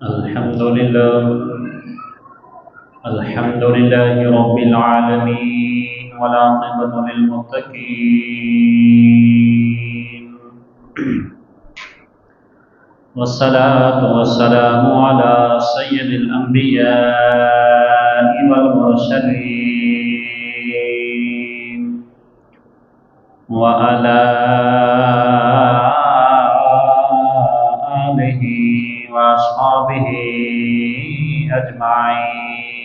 الحمد لله الحمد لله رب العالمين والعاقبة للمتقين والصلاة والسلام على سيد الأنبياء والمرسلين وعلى آله وأصحابه أجمعين.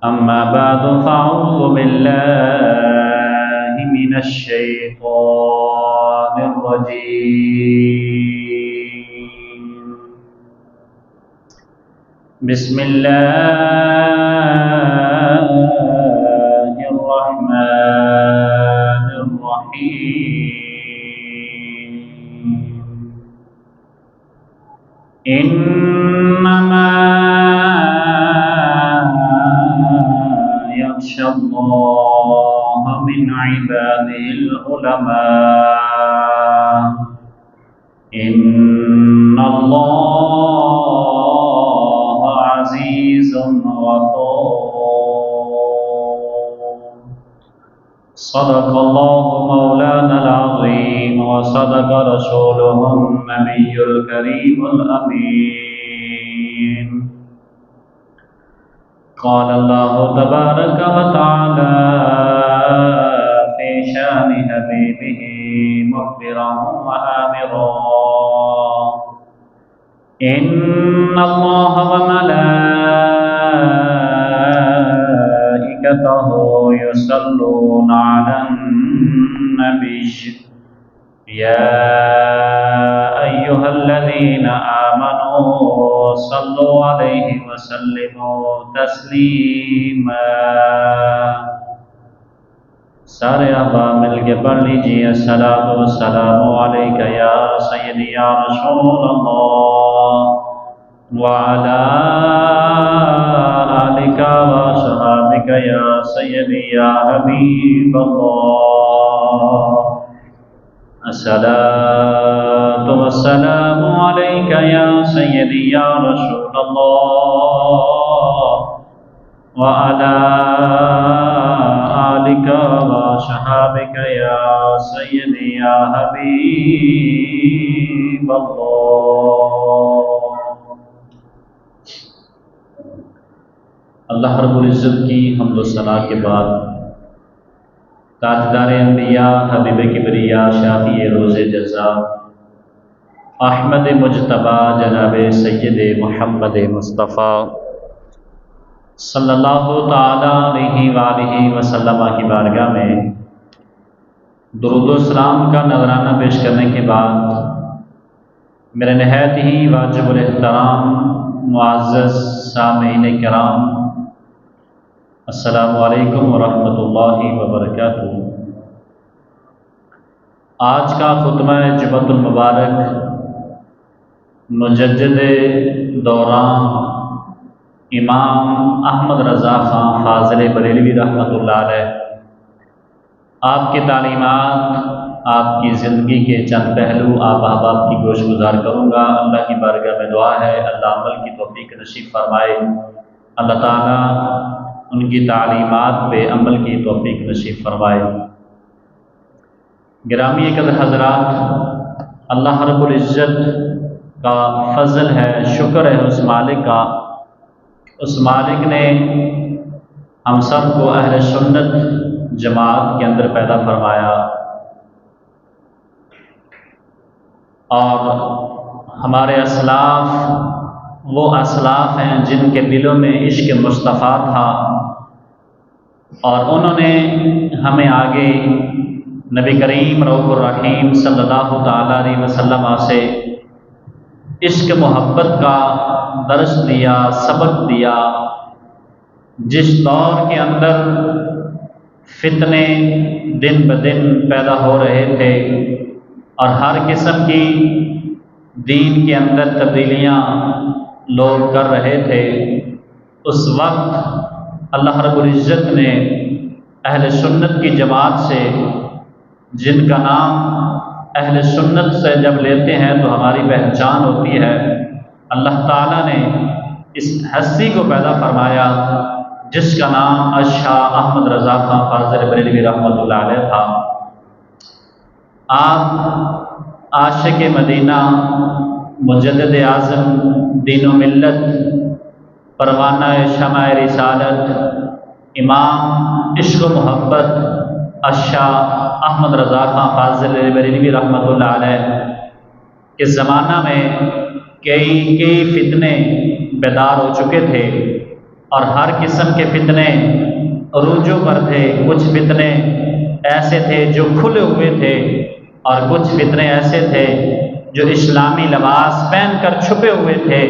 أما بعد فأعوذ بالله من الشيطان الرجيم. بسم الله الرحمن الرحيم. إنما يخشى الله من عباده العلماء إن الله عزيز غفور. صدق الله مولانا العظيم وصدق رسوله النبي الكريم الأمين. قال الله تبارك وتعالى في شان حبيبه مخبرا وآمرا إن الله وملائكته يصلون على النبي يا أيها الذين آمنوا صلوا عليه وسلموا تسلیما. سارے احباب مل کے پڑھ لیجیے الصلاۃ والسلام علیک یا سیدی یا رسول اللہ وعلی آلک وصحابک یا سیدی یا حبیب اللہ. الصلاۃ والسلام علیک یا سیدی یا رسول اللہ وعلى آلك وصحابك يا سيدي يا حبيب الله. اللہ رب العزت کی حمد و ثنا کے بعد تاجدار انبیاء حبیب کبریا شافی روز جزا احمد مجتبی جناب سید محمد مصطفیٰ صلی اللہ تعالی علیہ وآلہ وسلم کی بارگاہ میں درود و سلام کا نذرانہ پیش کرنے کے بعد میرے نہایت ہی واجب الاحترام معزز سامعین کرام السلام علیکم ورحمۃ اللہ وبرکاتہ. آج کا خطبہ جمعۃ المبارک مجدد دوران امام احمد رضا خان فاضل بریلوی رحمۃ اللہ علیہ آپ کی تعلیمات آپ کی زندگی کے چند پہلو آپ احباب کی گوش گزار کروں گا. اللہ کی بارگاہ میں دعا ہے اللہ عمل کی توفیق نصیب فرمائے. اللہ تعالیٰ ان کی تعلیمات پہ عمل کی توفیق نصیب فرمائے. گرامی قدر حضرات، اللہ رب العزت کا فضل ہے، شکر ہے اس مالک کا. اس مالک نے ہم سب کو اہل سنت جماعت کے اندر پیدا فرمایا اور ہمارے اسلاف وہ اسلاف ہیں جن کے دلوں میں عشق مصطفیٰ تھا اور انہوں نے ہمیں آگے نبی کریم رؤوف الرحیم صلی اللہ تعالیٰ علیہ وسلم سے عشق محبت کا درس دیا، سبق دیا. جس دور کے اندر فتنے دن بدن پیدا ہو رہے تھے اور ہر قسم کی دین کے اندر تبدیلیاں لوگ کر رہے تھے، اس وقت اللہ رب العزت نے اہل سنت کی جماعت سے جن کا نام اہل سنت سے جب لیتے ہیں تو ہماری پہچان ہوتی ہے۔ اللہ تعالیٰ نے اس ہستی کو پیدا فرمایا جس کا نام شاہ احمد رضا خان فاضل بریلوی رحمۃ اللہ علیہ تھا۔ آپ عاشق مدینہ، مجدد اعظم دین و ملت، پروانہ شمع رسالت، امام عشق و محبت شاہ احمد رضا خان فاضل بریلوی رحمۃ اللہ علیہ کے زمانہ میں کئی فتنے بیدار ہو چکے تھے، اور ہر قسم کے فتنے عروجوں پر تھے۔ کچھ فتنے ایسے تھے جو کھلے ہوئے تھے، اور کچھ فتنے ایسے تھے جو اسلامی لباس پہن کر چھپے ہوئے تھے۔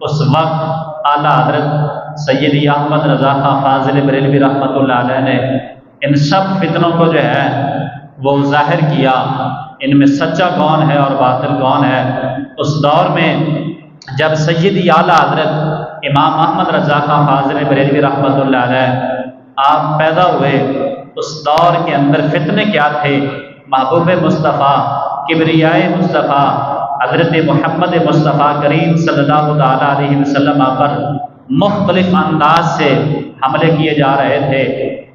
اس وقت اعلیٰ حضرت سیدی احمد رضا خان فاضل بریلوی رحمۃ اللہ علیہ نے ان سب فتنوں کو جو ہے وہ ظاہر کیا، ان میں سچا کون ہے اور باطل کون ہے۔ اس دور میں جب سیدی اعلیٰ حضرت امام احمد رضا خان فاضل بریلوی رحمۃ اللہ علیہ آپ پیدا ہوئے، اس دور کے اندر فتنے کیا تھے؟ محبوب مصطفیٰ، کبریائے مصطفیٰ، حضرت محمد مصطفیٰ کریم صلی اللہ تعالیٰ علیہ وسلم پر مختلف انداز سے حملے کیے جا رہے تھے۔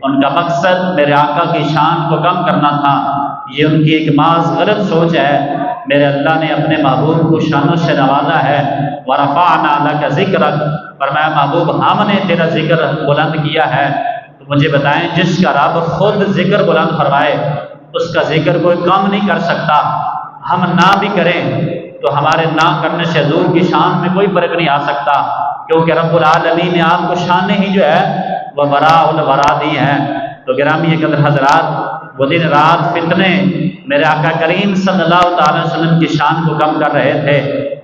ان کا مقصد میرے آقا کی شان کو کم کرنا تھا۔ یہ ان کی ایک محض غلط سوچ ہے۔ میرے اللہ نے اپنے محبوب کو شانوں سے نوازا ہے۔ وَرَفَعْنَا لَكَ ذِكْرَكَ، فرمایا محبوب ہم نے تیرا ذکر بلند کیا ہے۔ تو مجھے بتائیں، جس کا رب خود ذکر بلند فرمائے اس کا ذکر کوئی کم نہیں کر سکتا۔ ہم نہ بھی کریں تو ہمارے نہ کرنے سے حضور کی شان میں کوئی فرق نہیں آ سکتا، کیونکہ رب العالمین نے آپ کو شانیں ہی جو ہے وہ وراء الورا دی ہیں۔ تو گرامی قدر حضرات، وہ دن رات فتنے میرے آقا کریم صلی اللہ تعالی وسلم کی شان کو کم کر رہے تھے۔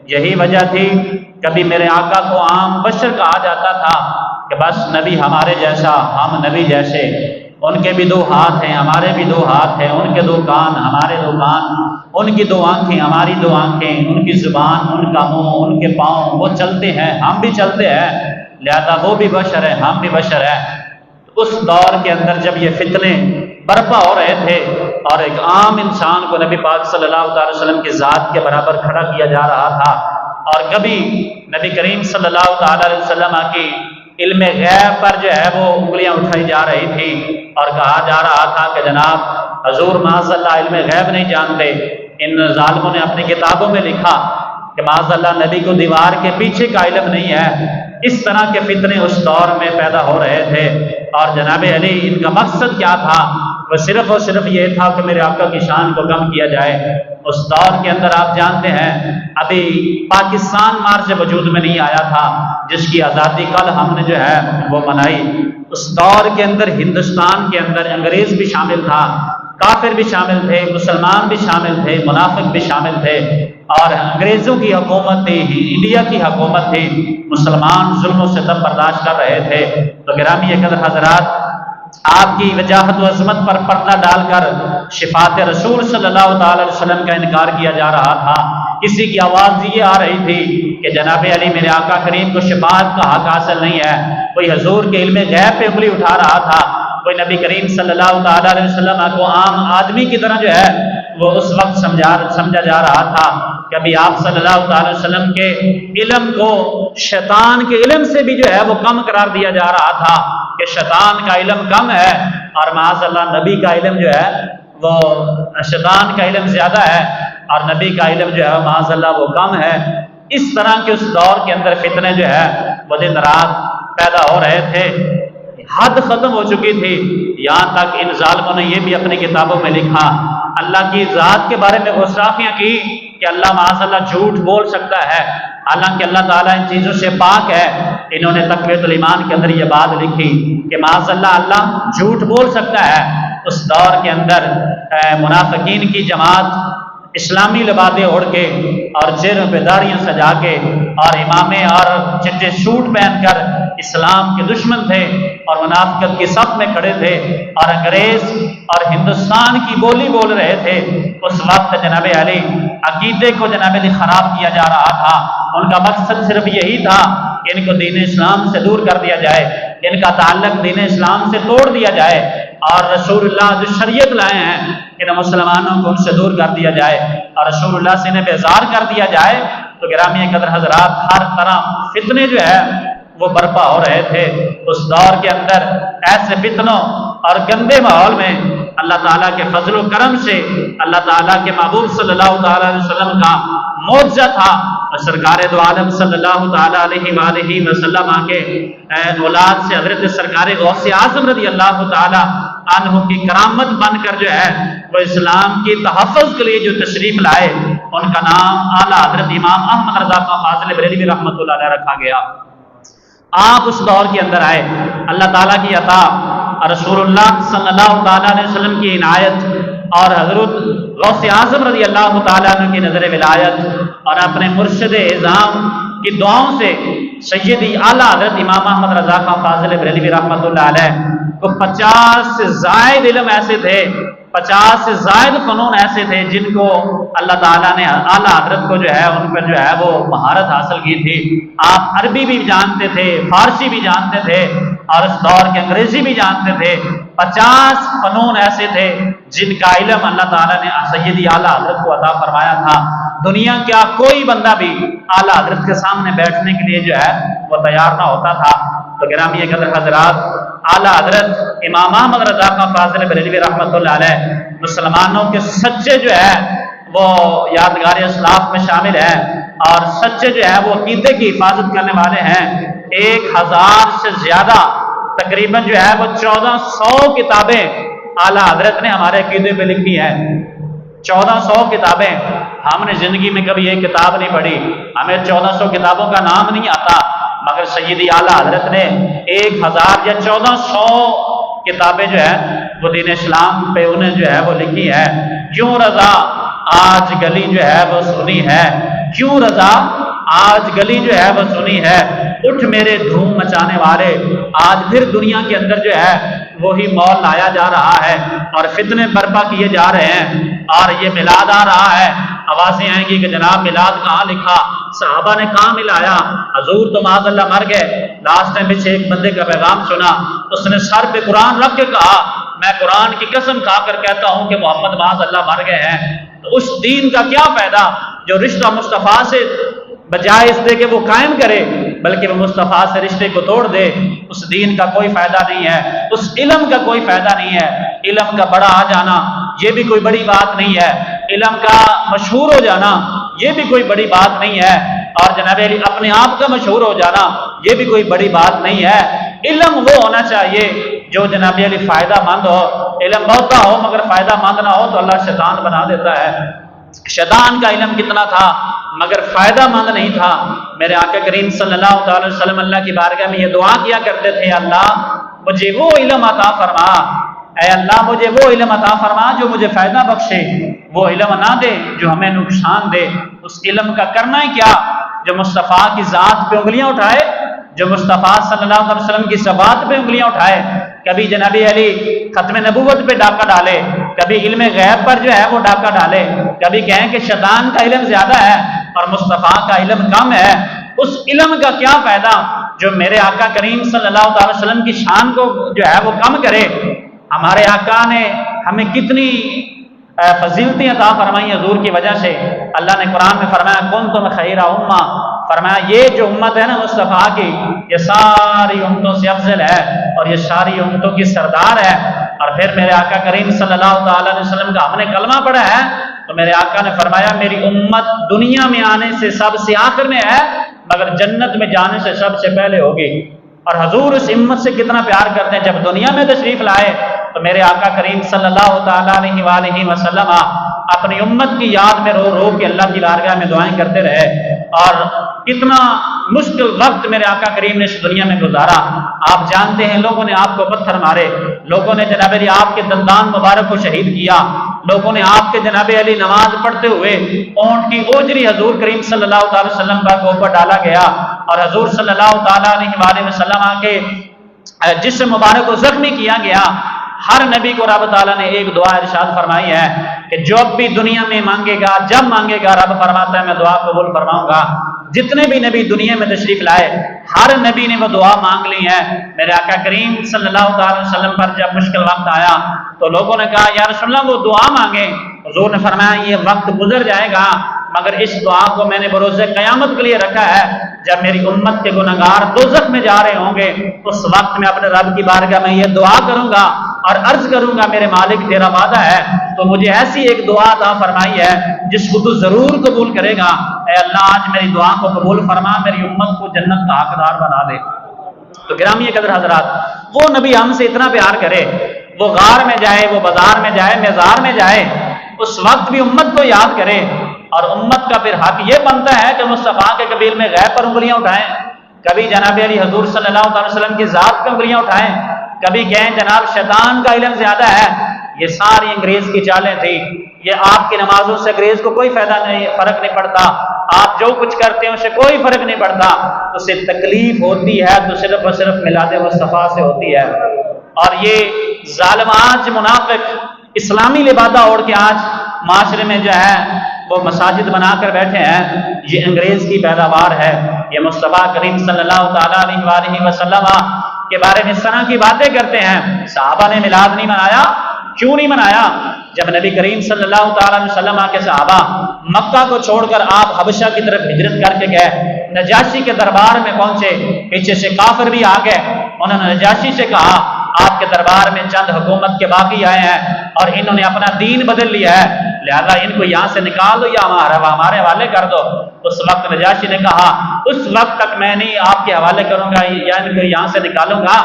یہی وجہ تھی کبھی میرے آقا کو عام بشر کہا جاتا تھا کہ بس نبی ہمارے جیسا، ہم نبی جیسے، ان کے بھی دو ہاتھ ہیں ہمارے بھی دو ہاتھ ہیں، ان کے دو کان ہمارے دو کان، ان کی دو آنکھیں ہماری دو آنکھیں، ان کی زبان، ان کا منہ، ان کے پاؤں، وہ چلتے ہیں ہم بھی چلتے ہیں، لہذا وہ بھی بشر ہیں ہم بھی بشر ہیں۔ اس دور کے اندر جب یہ فتنے برپا ہو رہے تھے اور ایک عام انسان کو نبی پاک صلی اللہ علیہ وسلم کی ذات کے برابر کھڑا کیا جا رہا تھا، اور کبھی نبی کریم صلی اللہ تعالی علیہ وسلم کی علم غیب پر جو ہے وہ انگلیاں اٹھائی جا رہی تھی، اور کہا جا رہا تھا کہ جناب حضور معاذ اللہ علم غیب نہیں جانتے۔ ان ظالموں نے اپنی کتابوں میں لکھا کہ معاذ اللہ نبی کو دیوار کے پیچھے کا علم نہیں ہے۔ اس طرح کے فتنے اس دور میں پیدا ہو رہے تھے، اور جناب علی ان کا مقصد کیا تھا؟ وہ صرف اور صرف یہ تھا کہ میرے آقا کی شان کو کم کیا جائے۔ اس دور کے اندر آپ جانتے ہیں ابھی پاکستان مارچ وجود میں نہیں آیا تھا، جس کی آزادی کل ہم نے جو ہے وہ منائی۔ اس دور کے اندر ہندوستان کے اندر انگریز بھی شامل تھا، کافر بھی شامل تھے، مسلمان بھی شامل تھے، منافق بھی شامل تھے، اور انگریزوں کی حکومت تھی، انڈیا کی حکومت تھی، مسلمان ظلم و ستم برداشت کر رہے تھے۔ تو گرامی قدر حضرات، آپ کی وجاہت و عظمت پر پردہ ڈال کر شفاعت رسول صلی اللہ تعالی علیہ وسلم کا انکار کیا جا رہا تھا۔ کسی کی آواز یہ آ رہی تھی کہ جناب علی میرے آقا کریم کو شفاعت کا حق حاصل نہیں ہے۔ کوئی حضور کے علم غیب پہ انگلی اٹھا رہا تھا، کوئی نبی کریم صلی اللہ تعالی علیہ وسلم کو عام آدمی کی طرح جو ہے وہ اس وقت سمجھا جا رہا تھا کہ ابھی آپ صلی اللہ تعالی وسلم کے علم کو شیطان کے علم سے بھی جو ہے وہ کم قرار دیا جا رہا تھا کہ شیطان کا علم کم ہے، اور معاذ اللہ نبی کا علم جو ہے وہ شیطان کا علم زیادہ ہے، اور نبی کا علم جو ہے معاذ اللہ وہ کم ہے۔ اس طرح کے اس دور کے اندر فتنے جو ہے وہ دن رات پیدا ہو رہے تھے، حد ختم ہو چکی تھی، یہاں تک ان ظالموں نے یہ بھی اپنی کتابوں میں لکھا، اللہ کی ذات کے بارے میں گستاخیاں کی کہ اللہ معاذ اللہ جھوٹ بول سکتا ہے، حالانکہ اللہ تعالیٰ ان چیزوں سے پاک ہے۔ انہوں نے تقویۃ الایمان کے اندر یہ بات لکھی کہ معاذ اللہ جھوٹ بول سکتا ہے۔ اس دور کے اندر منافقین کی جماعت اسلامی لبادے اوڑھ کے اور چہروں پہ داڑیاں سجا کے اور امامے اور چٹے سوٹ پہن کر اسلام کے دشمن تھے اور منافقت کی صف میں کھڑے تھے اور انگریز اور ہندوستان کی بولی بول رہے تھے۔ اس وقت جناب علی عقیدے کو جناب علی خراب کیا جا رہا تھا۔ ان کا مقصد صرف یہی تھا کہ ان کو دین اسلام سے دور کر دیا جائے، ان کا تعلق دین اسلام سے توڑ دیا جائے، اور رسول اللہ جو شریعت لائے ہیں ان مسلمانوں کو ان سے دور کر دیا جائے اور رسول اللہ سے انہیں بیزار کر دیا جائے۔ تو گرامی قدر حضرات، ہر طرح فتنے جو ہے وہ برپا ہو رہے تھے اس دور کے اندر۔ ایسے فتنوں اور گندے ماحول میں اللہ تعالیٰ کے فضل و کرم سے اللہ تعالیٰ کے محبوب صلی اللہ تعالیٰ علیہ وسلم کا معجزہ تھا، اور سرکار دو عالم صلی اللہ تعالیٰ علیہ وآلہ وسلم کے اولاد سے حضرت سرکار غوث اعظم رضی اللہ تعالیٰ عنہ کی کرامت بن کر جو ہے وہ اسلام کی تحفظ کے لیے جو تشریف لائے، ان کا نام اعلیٰ حضرت امام احمد رضا خان فاضل بریلوی رحمۃ اللہ علیہ رکھا گیا۔ آپ اس دور کے اندر آئے، اللہ تعالیٰ کی عطا، رسول اللہ صلی اللہ تعالیٰ علیہ وسلم کی عنایت اور حضرت غوث اعظم رضی اللہ تعالیٰ عنہ کی نظر ولایت اور اپنے مرشد اعظام کی دعاؤں سے سیدی اعلیٰ حضرت امام احمد رضا خان فاضل بریلوی رحمۃ اللہ علیہ کو 50 سے زائد علم ایسے تھے، 50 سے زائد فنون ایسے تھے جن کو اللہ تعالیٰ نے اعلیٰ حضرت کو جو ہے ان پر جو ہے وہ مہارت حاصل کی تھی۔ آپ عربی بھی جانتے تھے، فارسی بھی جانتے تھے اور اس دور کے انگریزی بھی جانتے تھے۔ 50 فنون ایسے تھے جن کا علم اللہ تعالیٰ نے سیدی اعلیٰ حضرت کو عطا فرمایا تھا۔ دنیا کا کوئی بندہ بھی اعلیٰ حضرت کے سامنے بیٹھنے کے لیے جو ہے وہ تیار نہ ہوتا تھا۔ تو گرامی قدر حضرات، اعلیٰ حضرت امام احمد رضا خان فاضل بریلوی رحمۃ اللہ علیہ مسلمانوں کے سچے جو ہے وہ یادگار اسلاف میں شامل ہے اور سچے جو ہے وہ عقیدے کی حفاظت کرنے والے ہیں۔ 1000 سے زیادہ تقریباً جو ہے وہ 1400 کتابیں اعلیٰ حضرت نے ہمارے عقیدے پہ لکھی ہیں۔ 1400 کتابیں، ہم نے زندگی میں کبھی ایک کتاب نہیں پڑھی، ہمیں 1400 کتابوں کا نام نہیں آتا، مگر سیدی اعلیٰ حضرت نے 1000 یا 1400 کتابیں جو ہے وہ دین اسلام پہ انہیں جو ہے وہ لکھی ہے۔ کیوں رضا آج گلی جو ہے وہ سنی ہے، کیوں رضا آج گلی جو ہے وہ سنی ہے، اٹھ میرے دھوم مچانے والے، آج پھر دنیا کے اندر جو ہے وہی مول لایا جا رہا ہے اور فتنے برپا کیے جا رہے ہیں اور یہ میلاد آ رہا ہے۔ آوازیں آئیں گی کہ جناب میلاد کہاں لکھا، صحابہ نے کہاں ملایا، حضور تو معاذ اللہ مر گئے۔ لاسٹ ٹائم پیچھے ایک بندے کا پیغام سنا، اس نے سر پہ قرآن رکھ کے کہا میں قرآن کی قسم کھا کر کہتا ہوں کہ محمد معاذ اللہ مر گئے ہیں۔ تو اس دین کا کیا فائدہ جو رشتہ مصطفیٰ سے بجائے اس دے کہ وہ قائم کرے بلکہ وہ مصطفیٰ سے رشتے کو توڑ دے؟ اس دین کا کوئی فائدہ نہیں ہے، اس علم کا کوئی فائدہ نہیں ہے۔ علم کا بڑا آ جانا یہ بھی کوئی بڑی بات نہیں ہے، علم کا مشہور ہو جانا یہ بھی کوئی بڑی بات نہیں ہے، اور جناب علی اپنے آپ کا مشہور ہو جانا یہ بھی کوئی بڑی بات نہیں ہے۔ علم وہ ہونا چاہیے جو جناب علی فائدہ مند ہو۔ علم بہت ہو مگر فائدہ مند نہ ہو تو اللہ شیطان بنا دیتا ہے۔ شیطان کا علم کتنا تھا مگر فائدہ مند نہیں تھا۔ میرے آقا کریم صلی اللہ تعالی وسلم اللہ کی بارگاہ میں یہ دعا کیا کرتے تھے، اللہ مجھے وہ علم عطا فرما، اے اللہ مجھے وہ علم عطا فرما جو مجھے فائدہ بخشے، وہ علم نہ دے جو ہمیں نقصان دے۔ اس علم کا کرنا ہی کیا جو مصطفیٰ کی ذات پہ انگلیاں اٹھائے، جو مصطفیٰ صلی اللہ علیہ وسلم کی صفات پہ انگلیاں اٹھائے، کبھی جناب علی ختم نبوت پہ ڈاکہ ڈالے، کبھی علم غیب پر جو ہے وہ ڈاکہ ڈالے، کبھی کہیں کہ شیطان کا علم زیادہ ہے اور مصطفیٰ کا علم کم ہے۔ اس علم کا کیا فائدہ جو میرے آقا کریم صلی اللہ علیہ وسلم کی شان کو جو ہے وہ کم کرے؟ ہمارے آقا نے ہمیں کتنی فضیلتیں عطا فرمائی حضور کی وجہ سے۔ اللہ نے قرآن میں فرمایا کنتم خیر امہ، فرمایا یہ جو امت ہے نا مصطفیٰ کی یہ ساری امتوں سے افضل ہے اور یہ ساری امتوں کی سردار ہے۔ اور پھر میرے آقا کریم صلی اللہ تعالی علیہ وسلم کا ہم نے کلمہ پڑھا ہے تو میرے آقا نے فرمایا میری امت دنیا میں آنے سے سب سے آخر میں ہے مگر جنت میں جانے سے سب سے پہلے ہوگی۔ اور حضور اس امت سے کتنا پیار کرتے ہیں، جب دنیا میں تشریف لائے تو میرے آقا کریم صلی اللہ تعالی علیہ وآلہ وسلم اپنی امت کی یاد میں رو رو کے اللہ کی بارگاہ میں دعائیں کرتے رہے، اور کتنا مشکل وقت میرے آقا کریم نے اس دنیا میں گزارا۔ آپ جانتے ہیں لوگوں نے آپ کو پتھر مارے، لوگوں نے جناب علی آپ کے دندان مبارک کو شہید کیا، لوگوں نے آپ کے جناب علی نماز پڑھتے ہوئے اونٹ کی اوجری حضور کریم صلی اللہ تعالی وسلم کا اوپر ڈالا گیا، اور حضور صلی اللہ تعالی علیہ وآلہ وسلم کے جسم مبارک کو زخمی کیا گیا۔ ہر نبی کو رب تعالیٰ نے ایک دعا ارشاد فرمائی ہے کہ جو بھی دنیا میں مانگے گا، جب مانگے گا، رب فرماتا ہے میں دعا قبول فرماؤں گا۔ جتنے بھی نبی دنیا میں تشریف لائے ہر نبی نے وہ دعا مانگ لی ہے۔ میرے آقا کریم صلی اللہ تعالی وسلم پر جب مشکل وقت آیا تو لوگوں نے کہا یا رسول اللہ وہ دعا مانگے. حضور نے فرمایا یہ وقت گزر جائے گا مگر اس دعا کو میں نے بروز قیامت کے لیے رکھا ہے. جب میری امت کے گنہگار دوزخ میں جا رہے ہوں گے اس وقت میں اپنے رب کی بارگاہ میں یہ دعا کروں گا اور عرض کروں گا میرے مالک تیرا وعدہ ہے تو مجھے ایسی ایک دعا عطا فرمائی ہے جس کو تو ضرور قبول کرے گا. اے اللہ آج میری دعا کو قبول فرما, میری امت کو جنت کا حقدار بنا دے. تو گرامی قدر حضرات, وہ نبی ہم سے اتنا پیار کرے, وہ غار میں جائے, وہ بازار میں جائے, مزار میں جائے, اس وقت بھی امت کو یاد کرے. اور امت کا پھر حق یہ بنتا ہے کہ مصطفیٰ کے قبیل میں غیب پر انگلیاں اٹھائیں, کبھی جناب علی حضور صلی اللہ علیہ وسلم کی ذات پہ انگلیاں اٹھائیں, کبھی کہیں جناب شیطان کا علم زیادہ ہے. یہ ساری انگریز کی چالیں تھی. یہ آپ کی نمازوں سے انگریز کو کوئی فائدہ نہیں, فرق نہیں پڑتا. آپ جو کچھ کرتے ہیں اسے کوئی فرق نہیں پڑتا. اسے تکلیف ہوتی ہے تو صرف اور صرف میلاد مصطفیٰ سے ہوتی ہے. اور یہ ظالم آج منافق اسلامی لبادہ اوڑھ کے آج معاشرے میں جو ہے وہ مساجد بنا کر بیٹھے ہیں, یہ انگریز کی پیداوار ہے. یہ مصطفیٰ کریم صلی اللہ تعالیٰ علیہ وسلم کے بارے میں اس طرح کی باتیں کرتے ہیں. صحابہ نے میلاد نہیں منایا, کیوں نہیں منایا؟ جب نبی کریم صلی اللہ تعالیٰ علیہ وسلم کے صحابہ مکہ کو چھوڑ کر آپ حبشہ کی طرف ہجرت کر کے گئے, نجاشی کے دربار میں پہنچے, پیچھے سے کافر بھی آ گئے. انہوں نے نجاشی سے کہا آپ کے دربار میں چند حکومت کے باقی آئے ہیں اور انہوں نے اپنا دین بدل لیا ہے, لہذا ان کو یہاں سے نکال دو یا ہمارے حوالے کر دو. اس وقت نجاشی نے کہا اس وقت تک میں نہیں آپ کے حوالے کروں گا یا ان کو یہاں سے نکالوں گا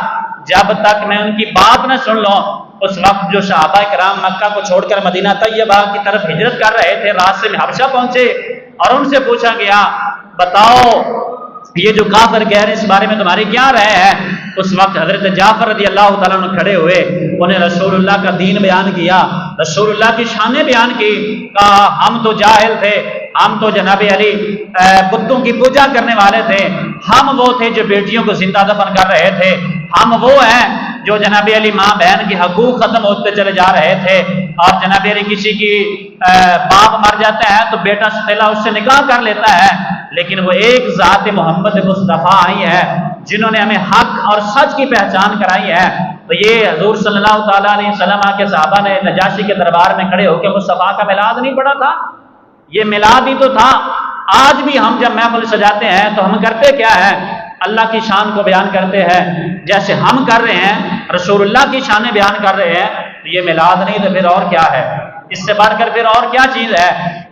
جب تک میں ان کی بات نہ سن لوں. اس وقت جو صحابہ کرام مکہ کو چھوڑ کر مدینہ طیبہ کی طرف ہجرت کر رہے تھے, راستے میں حبشہ پہنچے اور ان سے پوچھا گیا بتاؤ یہ جو کافر کہہ رہے ہیں اس بارے میں تمہاری کیا رائے ہے؟ اس وقت حضرت جعفر رضی اللہ تعالیٰ عنہ کھڑے ہوئے, انہیں رسول اللہ کا دین بیان کیا, رسول اللہ کی شانیں بیان کی. کہا ہم تو جاہل تھے, ہم تو جناب علی بتوں کی پوجا کرنے والے تھے, ہم وہ تھے جو بیٹیوں کو زندہ دفن کر رہے تھے, ہم وہ ہیں جو جناب علی ماں بہن کے حقوق ختم ہوتے چلے جا رہے تھے. اور جناب علی کسی کی باپ مر جاتا ہے تو بیٹا پہلا اس سے نکاح کر لیتا ہے, لیکن وہ ایک ذات محمد مصطفیٰ آئی ہے جنہوں نے ہمیں حق اور سچ کی پہچان کرائی ہے. تو یہ حضور صلی اللہ تعالیٰ علیہ وسلم کے صحابہ نے نجاشی کے دربار میں کھڑے ہو کے مصطفیٰ کا میلاد نہیں پڑھا تھا؟ یہ میلاد ہی تو تھا. آج بھی ہم جب محفل سجاتے ہیں تو ہم کرتے کیا ہے؟ اللہ کی شان کو بیان کرتے ہیں جیسے ہم کر رہے ہیں, رسول اللہ کی شانیں بیان کر رہے ہیں. تو یہ میلاد نہیں تو پھر اور کیا ہے؟ اس سے بڑھ کر پھر اور کیا چیز ہے؟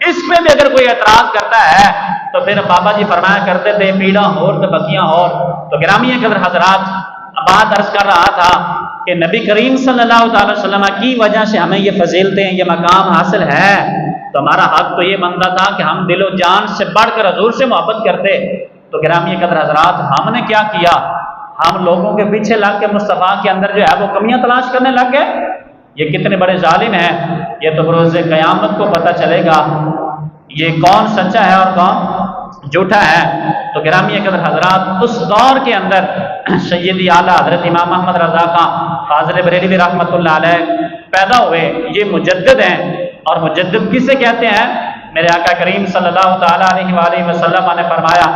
اس پہ بھی اگر کوئی اعتراض کرتا ہے تو پھر بابا جی فرمایا کرتے تھے پیڑا ہور تو بکیاں ہور. تو گرامی قدر حضرات, بات عرض کر رہا تھا کہ نبی کریم صلی اللہ تعالی وسلم کی وجہ سے ہمیں یہ فضیلتیں, یہ مقام حاصل ہے. تو ہمارا حق تو یہ بنتا تھا کہ ہم دل و جان سے بڑھ کر حضور سے محبت کرتے. تو گرامی قدر حضرات, ہم نے کیا کیا؟ ہم لوگوں کے پیچھے لگ کے مصطفیٰ کے اندر جو ہے وہ کمیاں تلاش کرنے لگ گئے. یہ کتنے بڑے ظالم ہیں, یہ تو بروز قیامت کو پتہ چلے گا یہ کون سچا ہے اور کون جھوٹا ہے. تو گرامی قدر حضرات, اس دور کے اندر سیدی اعلیٰ حضرت امام محمد رضا خان فاضل بریلوی رحمۃ اللہ علیہ پیدا ہوئے. یہ مجدد ہیں, اور مجدد کسے کہتے ہیں؟ میرے آقا کریم صلی اللہ تعالیٰ علیہ وآلہ وسلم نے فرمایا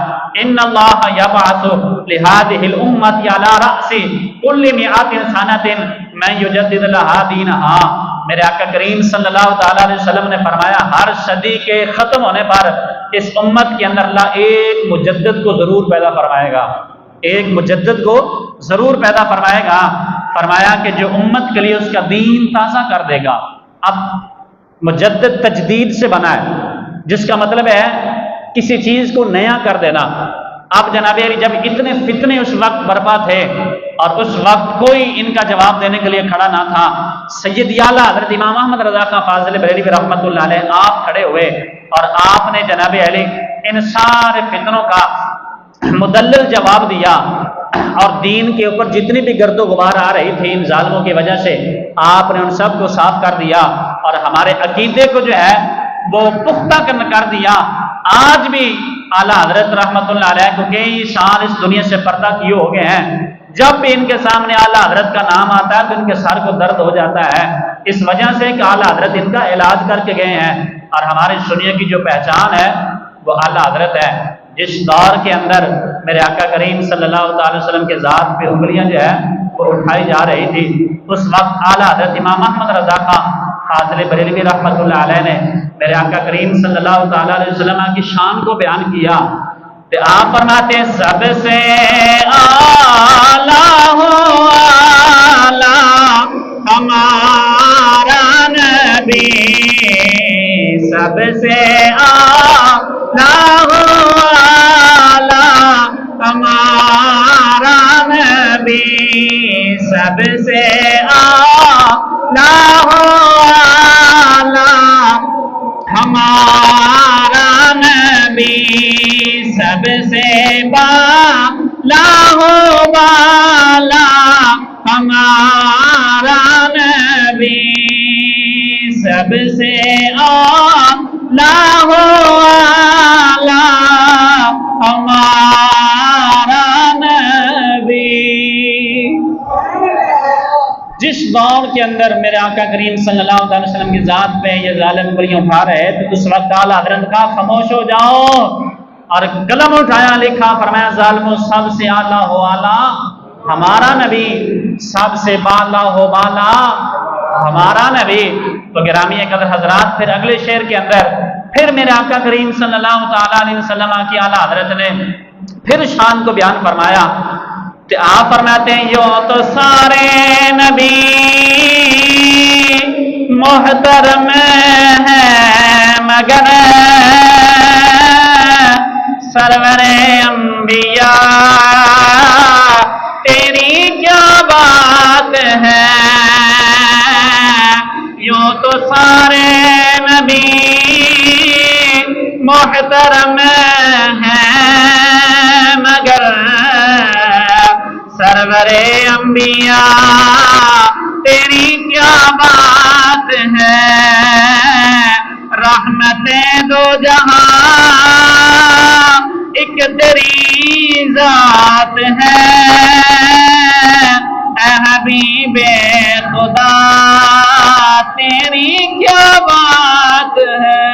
ان اللہ یبعث لهذه الامة على رأس كل 100 سنة من یجدد لها دینها. میرے آقا کریم صلی اللہ تعالیٰ علیہ وسلم نے فرمایا ہر صدی کے ختم ہونے پر اس امت کے اندر اللہ ایک مجدد کو ضرور پیدا فرمائے گا, ایک مجدد کو ضرور پیدا فرمائے گا. فرمایا کہ جو امت کے لیے اس کا دین تازہ کر دے گا. اب مجدد تجدید سے بنا ہے, جس کا مطلب ہے کسی چیز کو نیا کر دینا. اب جناب علی جب اتنے فتنے اس وقت برپا تھے اور اس وقت کوئی ان کا جواب دینے کے لیے کھڑا نہ تھا, سید اعلیٰ حضرت امام احمد رضا خان فاضل بریلوی رحمۃ اللہ علیہ آپ کھڑے ہوئے اور آپ نے جناب علی ان سارے فتنوں کا مدلل جواب دیا. اور دین کے اوپر جتنی بھی گرد و غبار آ رہی تھی ان ظالموں کی وجہ سے آپ نے ان سب کو صاف کر دیا اور ہمارے عقیدے کو جو ہے وہ پختہ کر دیا. آج بھی اعلیٰ حضرت رحمۃ اللہ علیہ کو کئی سال اس دنیا سے پردہ کیے ہو گئے ہیں, جب بھی ان کے سامنے اعلیٰ حضرت کا نام آتا ہے تو ان کے سر کو درد ہو جاتا ہے, اس وجہ سے کہ اعلیٰ حضرت ان کا علاج کر کے گئے ہیں. اور ہمارے سنیے کی جو پہچان ہے وہ اعلیٰ حضرت ہے. جس دور کے اندر میرے آقا کریم صلی اللہ تعالی وسلم کے ذات پہ انگلیاں جو ہے وہ اٹھائی جا رہی تھی، اس وقت اعلیٰ حضرت امام احمد رضا خان فاضل بریلوی رحمۃ اللہ علیہ نے میرے آقا کریم صلی اللہ تعالیٰ علیہ وسلم کی شان کو بیان کیا کہ آپ فرماتے ہیں سب سے اعلیٰ ہو اعلیٰ ہمارا نبی، سب سے اعلیٰ ہو اعلیٰ ہمارا نبی، سب سے اعلیٰ ہو اعلیٰ ہمارا نبی، سب سے بالا ہو بالا ہمارا نبی، سب سے اعلیٰ ہو اعلیٰ ہمارا نبی۔ جس دور کے اندر میرے آقا کریم صلی اللہ علیہ وسلم کی ذات پہ یہ ظالم انگلیاں اٹھا رہے تھے، اس وقت اعلیٰ حضرت کا خاموش ہو جاؤ، اور قلم اٹھایا، لکھا، فرمایا ظالموں سب سے اعلیٰ ہو اعلیٰ ہمارا نبی، سب سے بالا ہو بالا ہمارا نبی۔ تو گرامی قدر حضرات، پھر اگلے شعر کے اندر پھر میرے آقا کریم صلی اللہ تعالیٰ علیہ وسلم کی اعلیٰ حضرت نے پھر شان کو بیان فرمایا کہ آپ فرماتے ہیں یوں تو سارے نبی محترم ہیں مگر سرور انبیاء تیری کیا بات ہے، یوں تو سارے نبی محترم ہیں مگر سرور انبیاء تیری کیا بات ہے، رحمت دو جہاں ایک تیری ذات ہے، اے حبیب خدا تیری کیا بات ہے۔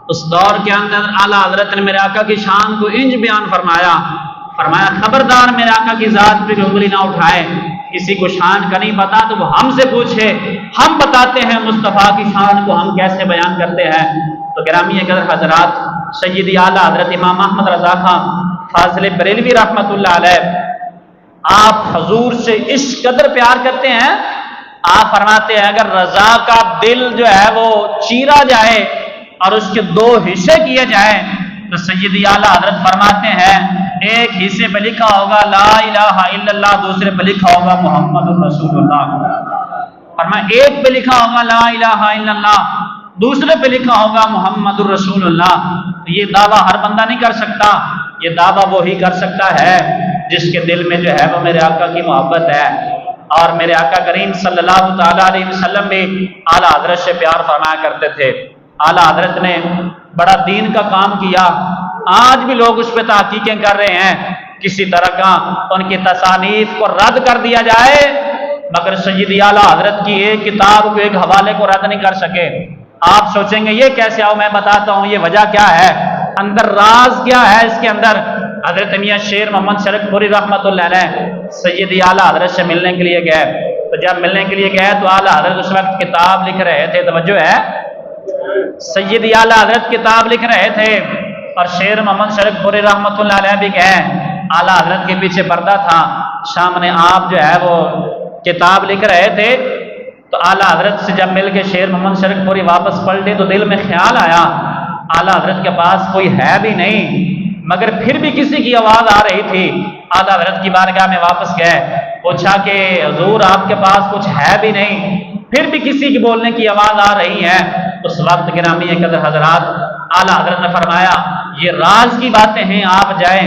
اس دور کے اندر اعلیٰ حضرت نے میرے آقا کی شان کو انج بیان فرمایا، فرمایا خبردار میرے آقا کی ذات پہ انگلی نہ اٹھائے، کسی کو شان کا نہیں پتا تو وہ ہم سے پوچھے، ہم بتاتے ہیں مصطفیٰ کی شان کو ہم کیسے بیان کرتے ہیں۔ تو گرامی قدر حضرات، سیدی اعلیٰ حضرت امام احمد رضا خان فاضل بریلوی رحمۃ اللہ علیہ، آپ حضور سے اس قدر پیار کرتے ہیں، آپ فرماتے ہیں اگر رضا کا دل جو ہے وہ چیرا جائے اور اس کے دو حصے کیے جائیں تو سیدی اعلیٰ حضرت فرماتے ہیں ایک حصے پہ لکھا ہوگا لا الہ الا اللہ، دوسرے پہ لکھا ہوگا محمد رسول اللہ۔ فرمایا ایک پہ لکھا ہوگا لا الہ الا اللہ، دوسرے پہ لکھا ہوگا محمد الرسول اللہ۔ یہ دعویٰ ہر بندہ نہیں کر سکتا، یہ دعویٰ وہی کر سکتا ہے جس کے دل میں جو ہے وہ میرے آقا کی محبت ہے۔ اور میرے آقا کریم صلی اللہ تعالیٰ علیہ وسلم بھی اعلیٰ حضرت سے پیار فرمایا کرتے تھے۔ اعلیٰ حضرت نے بڑا دین کا کام کیا، آج بھی لوگ اس پہ تحقیقیں کر رہے ہیں، کسی طرح کا ان کی تصانیف کو رد کر دیا جائے مگر سیدی اعلیٰ حضرت کی ایک کتاب کو، ایک حوالے کو رد نہیں کر سکے۔ آپ سوچیں گے یہ کیسے؟ آؤ میں بتاتا ہوں یہ وجہ کیا ہے، اندر راز کیا ہے اس کے اندر۔ حضرت میاں شیر محمد شرک پوری رحمۃ اللہ علیہ سیدی اعلیٰ حضرت سے ملنے کے لیے گئے، تو جب ملنے کے لیے گئے تو اعلیٰ حضرت اس وقت کتاب لکھ رہے تھے، توجہ ہے، سیدی اعلیٰ حضرت کتاب لکھ رہے تھے اور شیر محمد شرک پوری رحمۃ اللہ علیہ بھی گئے۔ اعلیٰ حضرت کے پیچھے پردہ تھا، سامنے آپ جو ہے وہ کتاب لکھ رہے تھے، تو اعلیٰ حضرت سے جب مل کے شیر محمد شرک پوری واپس پلٹے تو دل میں خیال آیا اعلیٰ حضرت کے پاس کوئی ہے بھی نہیں، مگر پھر بھی کسی کی آواز آ رہی تھی۔ اعلیٰ حضرت کی بارگاہ میں واپس گئے، پوچھا کہ حضور آپ کے پاس کچھ ہے بھی نہیں، پھر بھی کسی کی بولنے کی آواز آ رہی ہے۔ اس وقت گرامی قدر حضرات اعلیٰ حضرت نے فرمایا یہ راز کی باتیں ہیں، آپ جائیں۔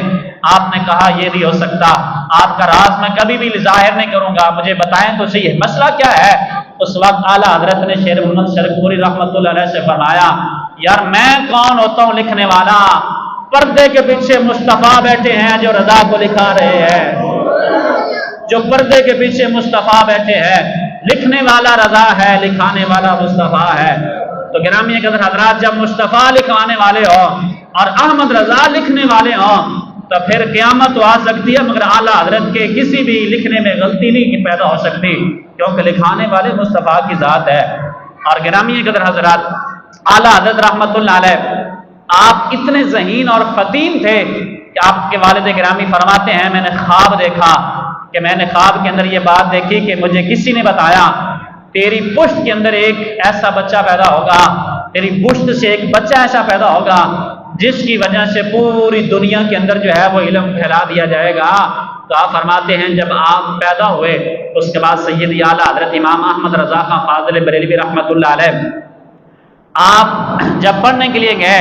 آپ نے کہا یہ نہیں ہو سکتا، آپ کا راز میں کبھی بھی ظاہر نہیں کروں گا، مجھے بتائیں تو صحیح مسئلہ کیا ہے۔ اس وقت اعلیٰ حضرت نے شیر محمد شرک پوری رحمۃ اللہ علیہ سے فرمایا یار میں کون ہوتا ہوں لکھنے والا، پردے کے پیچھے مصطفیٰ بیٹھے ہیں جو رضا کو لکھا رہے ہیں، جو پردے کے پیچھے مصطفیٰ بیٹھے ہیں، لکھنے والا رضا ہے، لکھانے والا مصطفیٰ ہے۔ تو گرامی قدر حضرات جب مصطفیٰ لکھانے والے ہوں اور احمد رضا لکھنے والے ہوں تو پھر قیامت تو آ سکتی ہے مگر اعلیٰ حضرت کے کسی بھی لکھنے میں غلطی نہیں پیدا ہو سکتی، کیونکہ لکھانے والے مصطفیٰ کی ذات ہے۔ اور گرامی قدر حضرات، اعلیٰ حضرت رحمۃ اللہ علیہ آپ اتنے ذہین اور فطین تھے کہ آپ کے والد گرامی فرماتے ہیں میں نے خواب دیکھا کہ میں نے خواب کے اندر یہ بات دیکھی کہ مجھے کسی نے بتایا تیری پشت کے اندر ایک ایسا بچہ پیدا ہوگا، تیری پشت سے ایک بچہ ایسا پیدا ہوگا جس کی وجہ سے پوری دنیا کے اندر جو ہے وہ علم پھیلا دیا جائے گا۔ تو آپ فرماتے ہیں جب آپ پیدا ہوئے اس کے بعد سیدی اعلیٰ حضرت امام احمد رضا خان فاضل بریلوی رحمۃ اللہ علیہ آپ جب پڑھنے کے لیے گئے،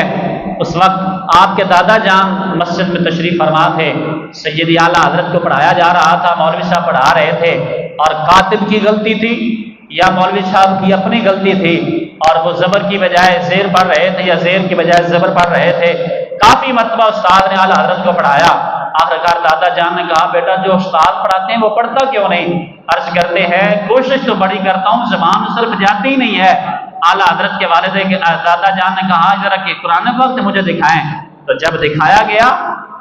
اس وقت آپ کے دادا جان مسجد میں تشریف فرما تھے، سیدی اعلیٰ حضرت کو پڑھایا جا رہا تھا، مولوی صاحب پڑھا رہے تھے اور کاتب کی غلطی تھی یا مولوی صاحب کی اپنی غلطی تھی اور وہ زبر کی بجائے زیر پڑھ رہے تھے یا زیر کی بجائے زبر پڑھ رہے تھے۔ کافی مرتبہ استاد نے اعلیٰ حضرت کو پڑھایا، آخرکار دادا جان نے کہا بیٹا جو استاد پڑھاتے ہیں وہ پڑھتا کیوں نہیں؟ عرض کرتے ہیں کوشش تو بڑی کرتا ہوں، زبان صرف جاتی ہی نہیں ہے۔ اعلیٰ حضرت کے والد دادا جان نے کہا ذرا کہ قرآن وقت مجھے دکھائیں، تو جب دکھایا گیا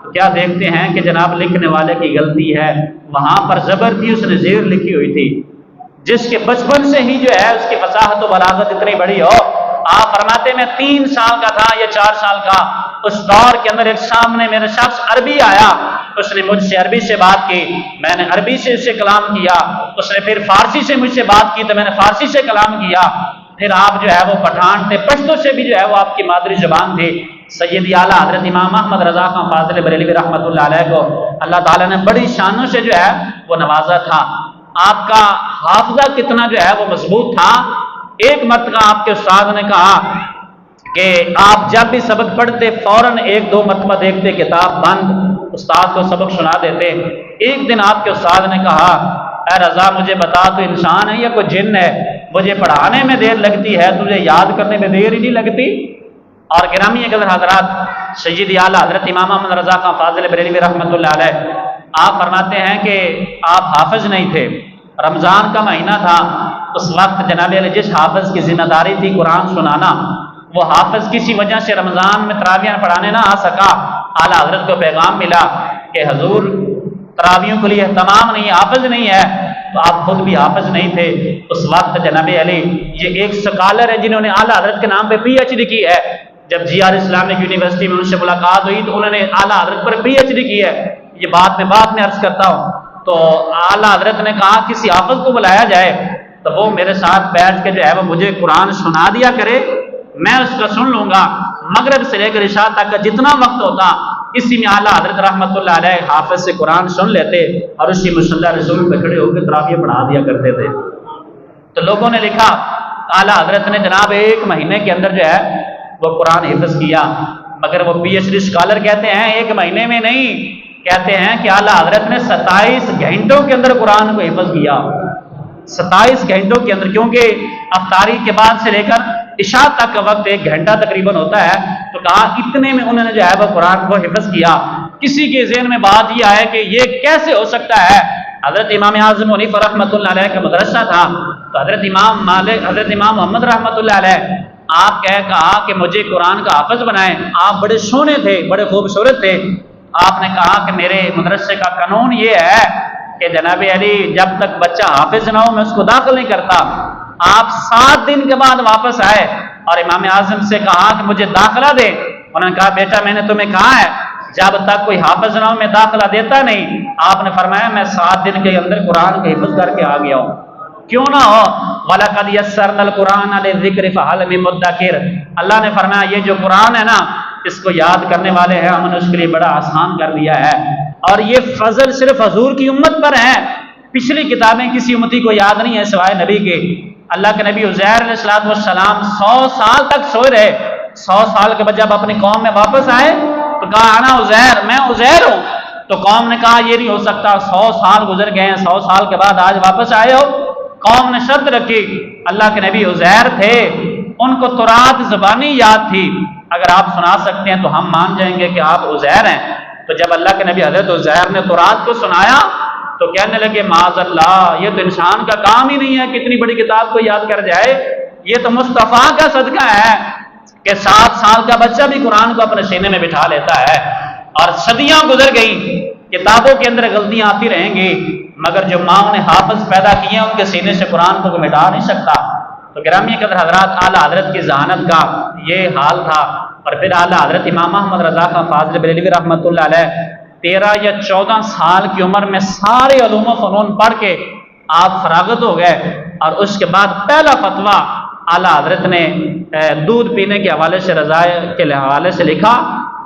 تو کیا دیکھتے ہیں کہ جناب لکھنے والے کی غلطی ہے، وہاں پر زبر تھی، اس نے زیر لکھی ہوئی تھی، جس کے بچپن سے ہی جو ہے اس کی فصاحت و بلاغت اتنی بڑی ہو۔ آپ فرماتے میں 3 سال کا تھا یا 4 سال کا، اس دور کے اندر ایک سامنے میرے شخص عربی آیا، اس نے مجھ سے عربی سے بات کی، میں نے عربی سے اس سے کلام کیا، اس نے پھر فارسی سے مجھ سے بات کی تو میں نے فارسی سے کلام کیا، پھر آپ جو ہے وہ پٹھان تھے، پشتو سے بھی جو ہے وہ آپ کی مادری زبان تھی۔ سیدی اعلیٰ حضرت امام احمد رضا خان فاضل بریلوی رحمۃ اللہ علیہ کو اللہ تعالیٰ نے بڑی شانوں سے جو ہے وہ نوازا تھا۔ آپ کا حافظہ کتنا جو ہے وہ مضبوط تھا، ایک مرتبہ آپ کے استاد نے کہا کہ آپ جب بھی سبق پڑھتے فوراً 1-2 مرتبہ دیکھتے کتاب بند، استاد کو سبق سنا دیتے۔ ایک دن آپ کے استاد نے کہا اے رضا مجھے بتا تو انسان ہے یا کوئی جن ہے، مجھے پڑھانے میں دیر لگتی ہے تجھے یاد کرنے میں دیر ہی نہیں لگتی؟ اور گرامی قدر حضرات، سیدی اعلیٰ حضرت امام احمد رضا خان فاضل بریلوی رحمۃ اللہ علیہ آپ فرماتے ہیں کہ آپ حافظ نہیں تھے، رمضان کا مہینہ تھا، اس وقت جناب علی جس حافظ کی ذمہ داری تھی قرآن سنانا، وہ حافظ کسی وجہ سے رمضان میں تراویح پڑھانے نہ آ سکا۔ اعلیٰ حضرت کو پیغام ملا کہ حضور تراویحوں کے لیے اہتمام نہیں، حافظ نہیں ہے، تو آپ خود بھی حافظ نہیں تھے۔ اس وقت جناب علی یہ ایک سکالر ہے جنہوں نے اعلیٰ حضرت کے نام پہ پی ایچ ڈی کی ہے، جب جی آر اسلامک یونیورسٹی میں ان سے ملاقات ہوئی تو انہوں نے اعلیٰ حضرت پر پی ایچ ڈی کی ہے، یہ بات میں بعد میں عرض کرتا ہوں۔ تو اعلیٰ حضرت نے کہا کسی حافظ کو بلایا جائے تو وہ میرے ساتھ بیٹھ کے جو ہے وہ مجھے قرآن سنا دیا کرے، میں اس کا سن لوں گا، مغرب سے لے کر عشاء تک کا جتنا وقت ہوتا اسی میں اعلیٰ حضرت رحمۃ اللہ علیہ حافظ سے قرآن سن لیتے اور اسی مصلی رسول پہ کھڑے ہو کے تراویح پڑھا دیا کرتے تھے۔ تو لوگوں نے لکھا اعلیٰ حضرت نے جناب 1 مہینے کے اندر جو ہے وہ قرآن حفظ کیا، مگر وہ پی ایچ ڈی اسکالر کہتے ہیں 1 مہینے میں نہیں، کہتے ہیں کہ اعلیٰ حضرت نے 27 گھنٹوں کے اندر قرآن کو حفظ کیا، 27 گھنٹوں کے اندر، کیونکہ افطاری کے بعد سے لے کر عشاء تک کا وقت 1 گھنٹہ تقریباً ہوتا ہے، تو کہا اتنے میں انہوں نے جو ہے وہ قرآن کو حفظ کیا۔ کسی کے ذہن میں بات یہ آئے کہ یہ کیسے ہو سکتا ہے؟ حضرت امام اعظم حنیفہ رحمۃ اللہ علیہ کا مدرسہ تھا، تو حضرت امام محمد رحمۃ اللہ علیہ آپ کہا کہ مجھے قرآن کا حافظ بنائیں، آپ بڑے سونے تھے، بڑے خوبصورت تھے، آپ نے کہا کہ میرے مدرسے کا قانون یہ ہے کہ جناب علی جب تک بچہ حافظ نہ ہو میں اس کو داخل نہیں کرتا۔ آپ 7 دن کے بعد واپس آئے اور امام اعظم سے کہا کہ مجھے داخلہ دے، انہوں نے کہا بیٹا میں نے تمہیں کہا ہے جب تک کوئی حافظ نہ ہو میں داخلہ دیتا نہیں۔ آپ نے فرمایا میں 7 دن کے اندر قرآن کو حفظ کر کے آ گیا ہوں، کیوں نہ ہو۔ وَلَقَدْ يَسَّرْنَا الْقُرْآنَ لِلذِّكْرِ فَهَلْ مِن مُدَّكِرٍ، اللہ نے فرمایا یہ جو قرآن ہے نا اس کو یاد کرنے والے ہیں ہم نے اس کے لیے بڑا آسان کر دیا ہے، اور یہ فضل صرف حضور کی امت پر ہے، پچھلی کتابیں کسی امتی کو یاد نہیں ہے سوائے نبی کے۔ اللہ کے نبی عزیر علیہ السلام 100 سال تک سوئے رہے، 100 سال کے بعد جب اپنی قوم میں واپس آئے تو کہا انا عزیر، میں عزیر ہوں، تو قوم نے کہا یہ نہیں ہو سکتا، 100 سال گزر گئے ہیں، 100 سال کے بعد آج واپس آئے ہو۔ قوم نے شرط رکھی، اللہ کے نبی عزیر تھے، ان کو تورات زبانی یاد تھی، اگر آپ سنا سکتے ہیں تو ہم مان جائیں گے کہ آپ عزیر ہیں۔ تو جب اللہ کے نبی حضرت عزیر نے تورات کو سنایا تو کہنے لگے معاذ اللہ، یہ تو انسان کا کام ہی نہیں ہے کہ اتنی بڑی کتاب کو یاد کر جائے، یہ تو مصطفیٰ کا صدقہ ہے کہ 7 سال کا بچہ بھی قرآن کو اپنے سینے میں بٹھا لیتا ہے۔ اور صدیاں گزر گئی، کتابوں کے اندر غلطیاں آتی رہیں گی، مگر جو ماں نے حافظ پیدا کیے ہیں ان کے سینے سے قرآن کو مٹا نہیں سکتا۔ تو گرامی قدر حضرات، اعلیٰ حضرت کی ذہانت کا یہ حال تھا۔ اور پھر اعلیٰ حضرت امام احمد رضا خان فاضل بریلوی رحمۃ اللہ علیہ 13 یا 14 سال کی عمر میں سارے علوم و فنون پڑھ کے آپ فراغت ہو گئے، اور اس کے بعد پہلا فتویٰ اعلیٰ حضرت نے دودھ پینے کے حوالے سے، رضاء کے حوالے سے لکھا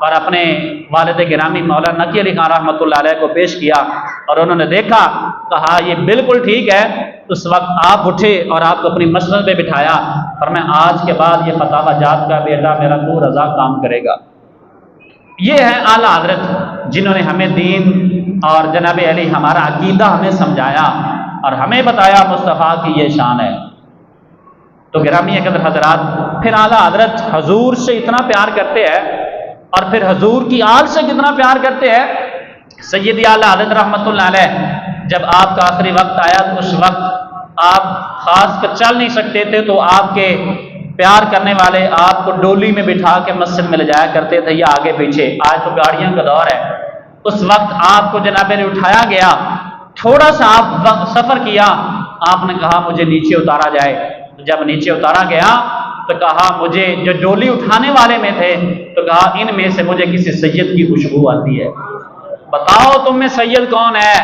اور اپنے والد گرامی مولانا نقی علی خان رحمۃ اللہ علیہ کو پیش کیا، اور انہوں نے دیکھا، کہا یہ بالکل ٹھیک ہے۔ اس وقت آپ اٹھے اور آپ کو اپنی مسند پہ بٹھایا، فرمایا آج کے بعد یہ فتاوی جات کا بیٹا میرا تو رضا کام کرے گا۔ یہ ہے اعلیٰ حضرت جنہوں نے ہمیں دین اور جناب علی ہمارا عقیدہ ہمیں سمجھایا اور ہمیں بتایا مصطفیٰ کی یہ شان ہے۔ تو گرامی قدر حضرات، پھر اعلیٰ حضرت حضور سے اتنا پیار کرتے ہیں، اور پھر حضور کی آل سے کتنا پیار کرتے ہیں۔ سیدی اعلیٰ حضرت رحمۃ اللہ علیہ جب آپ کا آخری وقت آیا تو اس وقت آپ خاص کر چل نہیں سکتے تھے، تو آپ کے پیار کرنے والے آپ کو ڈولی میں بٹھا کے مسجد میں لے جایا کرتے تھے، یا آگے پیچھے، آج تو گاڑیوں کا دور ہے۔ اس وقت آپ کو جناب نے اٹھایا گیا، تھوڑا سا آپ سفر کیا، آپ نے کہا مجھے نیچے اتارا جائے۔ جب نیچے اتارا گیا تو کہا مجھے، جو ڈولی اٹھانے والے میں تھے، تو کہا ان میں سے مجھے کسی سید کی خوشبو آتی ہے، بتاؤ تم میں سید کون ہے؟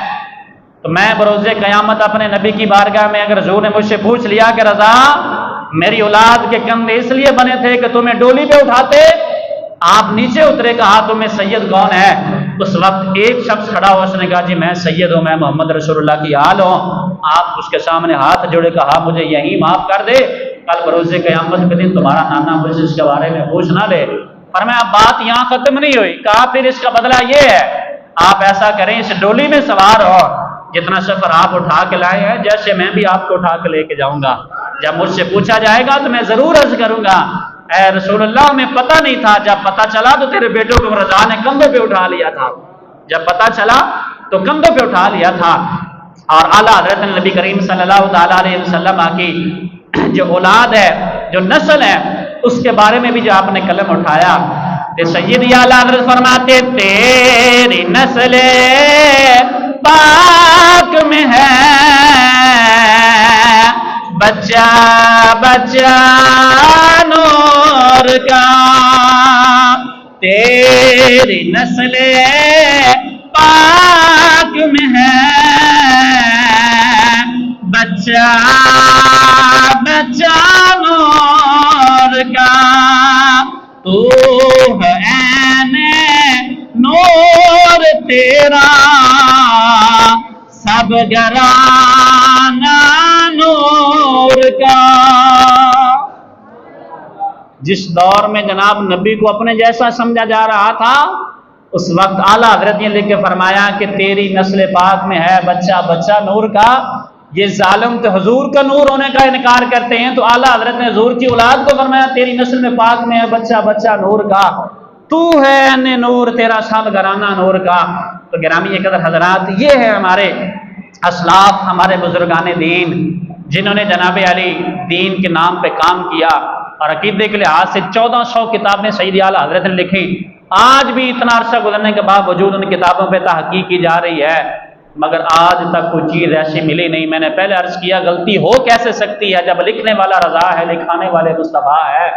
تو میں بروز قیامت اپنے نبی کی بارگاہ میں اگر حضور نے مجھ سے پوچھ لیا کہ رضا میری اولاد کے کندھے اس لیے بنے تھے کہ تمہیں ڈولی پہ اٹھاتے، آپ نیچے اترے، کہا تمہیں سید کون ہے؟ اس وقت ایک شخص کھڑا ہوا، اس نے کہا جی میں سید ہوں، میں محمد رسول اللہ کی آل ہوں۔ آپ اس کے سامنے ہاتھ جوڑے، کہا مجھے یہی معاف کر دے، کل بروز قیامت کے دن تمہارا نانا مجھ سے اس کے بارے میں پوچھ نہ لے۔ فرمایا بات یہاں ختم نہیں ہوئی، کہا پھر اس کا بدلہ یہ ہے، آپ ایسا کریں اس ڈولی میں سوار ہو، جتنا سفر آپ اٹھا کے لائے ہیں جیسے میں بھی آپ کو اٹھا کے لے کے جاؤں گا۔ جب مجھ سے پوچھا جائے گا تو میں ضرور عرض کروں گا اے رسول اللہ میں پتہ نہیں تھا، جب پتہ چلا تو تیرے بیٹوں کو رضا نے کندھوں پہ اٹھا لیا تھا، جب پتہ چلا تو کندھوں پہ اٹھا لیا تھا۔ اور اعلیٰ حضرت نبی کریم صلی اللہ تعالیٰ علیہ وسلم کی جو اولاد ہے، جو نسل ہے، اس کے بارے میں بھی جو آپ نے قلم اٹھایا، سیدی اعلیٰ حضرت فرماتے تیری نسل پاک میں ہے، بچہ بچہ نور کا، تیری نسل پاک میں ہے، بچہ بچہ نور کا، تو ہے عین نور تیرا، سب گرانا نور کا۔ جس دور میں جناب نبی کو اپنے جیسا سمجھا جا رہا تھا، اس وقت اعلیٰ حضرت نے لکھ کے فرمایا کہ تیری نسل پاک میں ہے، بچہ بچہ نور کا۔ یہ ظالم تو حضور کا نور ہونے کا انکار کرتے ہیں، تو اعلیٰ حضرت نے حضور کی اولاد کو فرمایا تیری نسل میں پاک میں ہے، بچہ بچہ نور کا، تو ہے عین نور تیرا، سب گرانا نور کا۔ تو گرامی قدر حضرات، یہ ہے ہمارے اسلاف، ہمارے بزرگان دین، جنہوں نے جناب علی دین کے نام پہ کام کیا، اور عقیدے کے لحاظ سے 1400 کتابیں سیدی اعلیٰ حضرت نے لکھی۔ آج بھی اتنا عرصہ گزرنے کے باوجود ان کتابوں پہ تحقیق کی جا رہی ہے، مگر آج تک کوئی چیز ایسی ملی نہیں۔ میں نے پہلے عرض کیا غلطی ہو کیسے سکتی ہے، جب لکھنے والا رضا ہے، لکھانے والے مصطفیٰ ہے،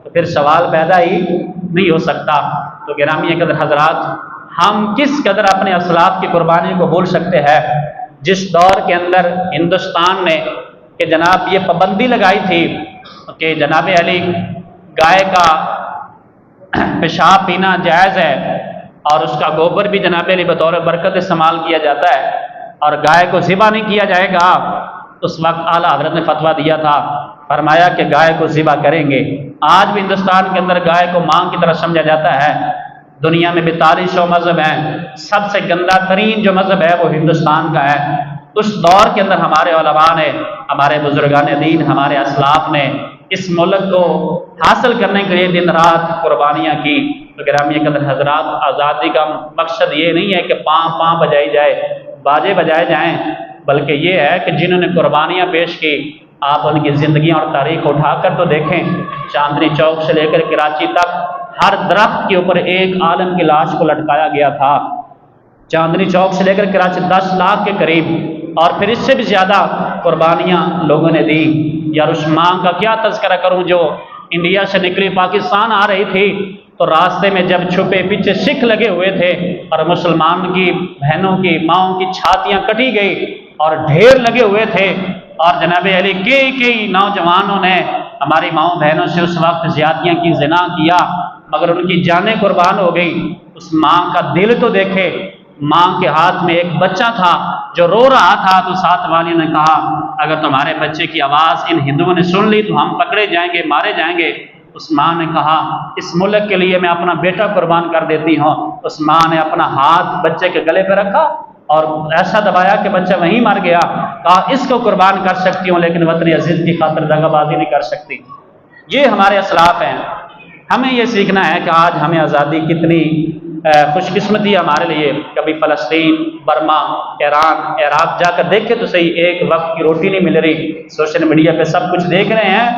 تو پھر سوال پیدا ہی نہیں ہو سکتا۔ تو گرامی قدر حضرات، ہم کس قدر اپنے اسلاف کی قربانی کو بھول سکتے ہیں، جس دور کے اندر ہندوستان نے کہ جناب یہ پابندی لگائی تھی کہ جناب علی گائے کا پیشاب پینا جائز ہے، اور اس کا گوبر بھی جناب علی بطور برکت استعمال کیا جاتا ہے، اور گائے کو ذبح نہیں کیا جائے گا۔ اس وقت اعلیٰ حضرت نے فتویٰ دیا تھا، فرمایا کہ گائے کو ذبح کریں گے۔ آج بھی ہندوستان کے اندر گائے کو ماں کی طرح سمجھا جاتا ہے۔ دنیا میں 4200 مذہب ہیں، سب سے گندہ ترین جو مذہب ہے وہ ہندوستان کا ہے۔ اس دور کے اندر ہمارے علماء نے، ہمارے بزرگان دین، ہمارے اسلاف نے اس ملک کو حاصل کرنے کے لیے دن رات قربانیاں کی۔ تو گرامی قدر حضرات، آزادی کا مقصد یہ نہیں ہے کہ پاں بجائی جائے، باجے بجائے جائیں، بلکہ یہ ہے کہ جنہوں نے قربانیاں پیش کی، آپ ان کی زندگیاں اور تاریخ اٹھا کر تو دیکھیں، چاندنی چوک سے لے کر کراچی تک ہر درخت کے اوپر ایک عالم کی لاش کو لٹکایا گیا تھا۔ چاندنی چوک سے لے کر کراچی 10 لاکھ کے قریب، اور پھر اس سے بھی زیادہ قربانیاں لوگوں نے دی۔ یار اس ماں کا کیا تذکرہ کروں جو انڈیا سے نکلی پاکستان آ رہی تھی، تو راستے میں جب چھپے پیچھے سکھ لگے ہوئے تھے اور مسلمان کی بہنوں کی ماؤں کی چھاتیاں کٹی گئی اور ڈھیر لگے ہوئے تھے، اور جناب علی کئی نوجوانوں نے ہماری ماؤں بہنوں سے اس وقت زیادتیاں کی، زنا کیا، مگر ان کی جانیں قربان ہو گئی۔ اس ماں کا دل تو دیکھے، ماں کے ہاتھ میں ایک بچہ تھا جو رو رہا تھا، تو ساتھ والی نے کہا اگر تمہارے بچے کی آواز ان ہندوؤں نے سن لی تو ہم پکڑے جائیں گے، مارے جائیں گے۔ اس ماں نے کہا اس ملک کے لیے میں اپنا بیٹا قربان کر دیتی ہوں۔ اس ماں نے اپنا ہاتھ بچے کے گلے پہ رکھا اور ایسا دبایا کہ بچہ وہیں مر گیا۔ کہا اس کو قربان کر سکتی ہوں لیکن وطن عزیز کی خاطر دغا بازی نہیں کر سکتی۔ یہ ہمارے اسلاف ہیں۔ ہمیں یہ سیکھنا ہے کہ آج ہمیں آزادی کتنی خوش قسمتی ہمارے لیے۔ کبھی فلسطین، برما، ایران، عراق جا کر دیکھے تو صحیح، ایک وقت کی روٹی نہیں مل رہی۔ سوشل میڈیا پہ سب کچھ دیکھ رہے ہیں۔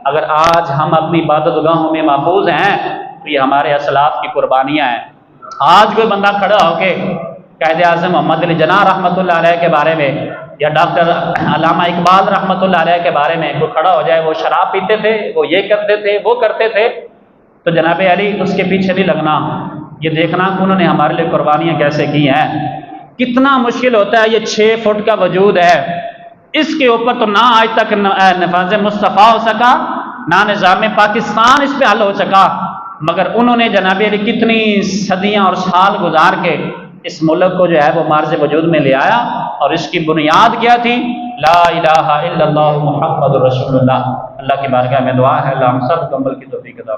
اگر آج ہم اپنی عبادت گاہوں میں محفوظ ہیں تو یہ ہمارے اسلاف کی قربانیاں ہیں۔ آج کوئی بندہ کھڑا ہو کے قائد اعظم محمد علی جناح رحمۃ اللہ علیہ کے بارے میں یا ڈاکٹر علامہ اقبال رحمۃ اللہ علیہ کے بارے میں کوئی کھڑا ہو جائے وہ شراب پیتے تھے، وہ یہ کرتے تھے، وہ کرتے تھے، تو جناب علی اس کے پیچھے نہیں لگنا، یہ دیکھنا کہ انہوں نے ہمارے لیے قربانیاں کیسے کی ہیں۔ کتنا مشکل ہوتا ہے، یہ 6 فٹ کا وجود ہے، اس کے اوپر تو نہ آج تک نفاذ مصطفیٰ ہو سکا، نہ نظام پاکستان اس پہ حل ہو سکا، مگر انہوں نے جناب علی کتنی صدیاں اور سال گزار کے اس ملک کو جو ہے وہ معرض وجود میں لے آیا، اور اس کی بنیاد کیا تھی؟ لا الہ الا اللہ محمد رسول اللہ۔ اللہ کی بارگاہ میں دعا ہے اللہ ہم سب کو عمل کی توفیق عطا